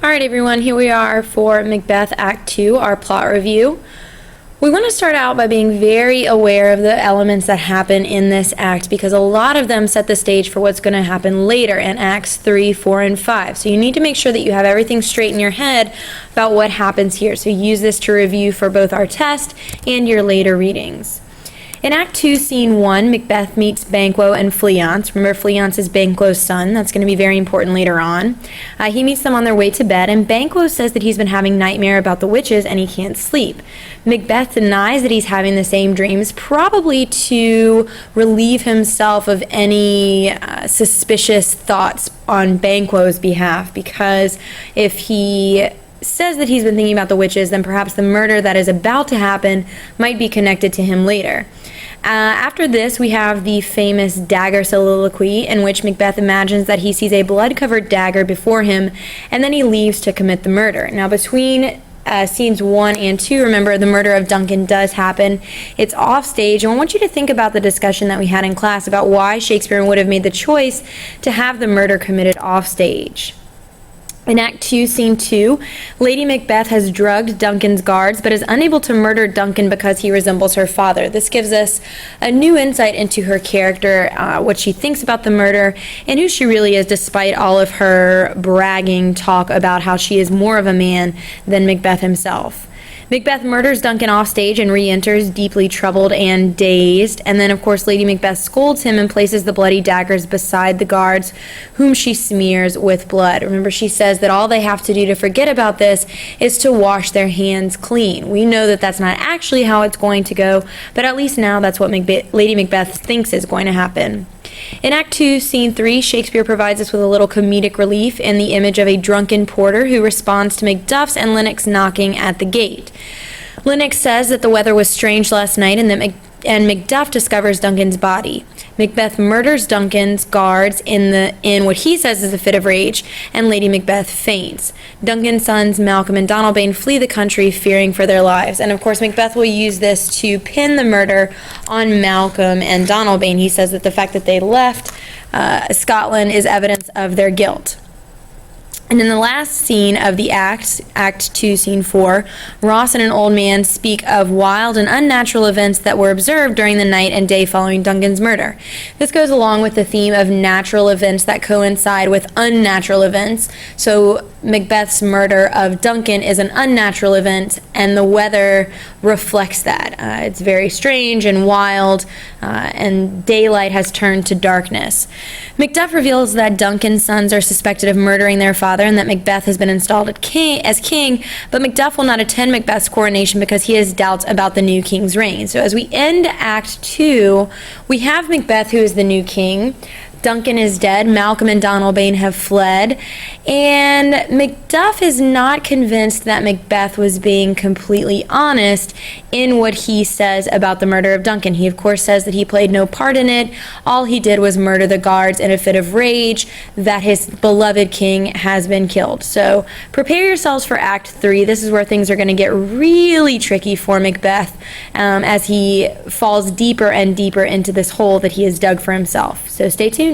Alright everyone, here we are for Macbeth Act 2, our plot review. We want to start out by being very aware of the elements that happen in this act because a lot of them set the stage for what's going to happen later in Acts 3, 4, and 5. So you need to make sure that you have everything straight in your head about what happens here. So use this to review for both our test and your later readings. In Act 2, Scene 1, Macbeth meets Banquo and Fleance. Remember, Fleance is Banquo's son. That's going to be very important later on. He meets them on their way to bed, and Banquo says that he's been having nightmare about the witches and he can't sleep. Macbeth denies that he's having the same dreams, probably to relieve himself of any suspicious thoughts on Banquo's behalf, because if he says that he's been thinking about the witches, then perhaps the murder that is about to happen might be connected to him later. After this, we have the famous dagger soliloquy in which Macbeth imagines that he sees a blood-covered dagger before him, and then he leaves to commit the murder. Now, between scenes 1 and 2, remember, the murder of Duncan does happen. It's off stage, and I want you to think about the discussion that we had in class about why Shakespeare would have made the choice to have the murder committed off stage. In Act 2, Scene 2, Lady Macbeth has drugged Duncan's guards, but is unable to murder Duncan because he resembles her father. This gives us a new insight into her character, what she thinks about the murder, and who she really is, despite all of her bragging talk about how she is more of a man than Macbeth himself. Macbeth murders Duncan off stage and re-enters deeply troubled and dazed, and then of course Lady Macbeth scolds him and places the bloody daggers beside the guards, whom she smears with blood. Remember, she says that all they have to do to forget about this is to wash their hands clean. We know that that's not actually how it's going to go, but at least now that's what Lady Macbeth thinks is going to happen. In Act 2, Scene 3, Shakespeare provides us with a little comedic relief in the image of a drunken porter who responds to Macduff's and Lennox knocking at the gate. Lennox says that the weather was strange last night and that Macduff discovers Duncan's body. Macbeth murders Duncan's guards in what he says is a fit of rage, and Lady Macbeth faints. Duncan's sons Malcolm and Donalbain flee the country, fearing for their lives. And of course, Macbeth will use this to pin the murder on Malcolm and Donalbain. He says that the fact that they left Scotland is evidence of their guilt. And in the last scene of the Act 2, Scene 4, Ross and an old man speak of wild and unnatural events that were observed during the night and day following Duncan's murder. This goes along with the theme of natural events that coincide with unnatural events. So Macbeth's murder of Duncan is an unnatural event, and the weather reflects that. It's very strange and wild, and daylight has turned to darkness. Macduff reveals that Duncan's sons are suspected of murdering their father and that Macbeth has been installed as king, but Macduff will not attend Macbeth's coronation because he has doubts about the new king's reign. So as we end Act 2, we have Macbeth, who is the new king. Duncan is dead, Malcolm and Donalbain have fled, and Macduff is not convinced that Macbeth was being completely honest in what he says about the murder of Duncan. He of course says that he played no part in it. All he did was murder the guards in a fit of rage that his beloved king has been killed. So prepare yourselves for Act 3. This is where things are going to get really tricky for Macbeth as he falls deeper and deeper into this hole that he has dug for himself. So stay tuned.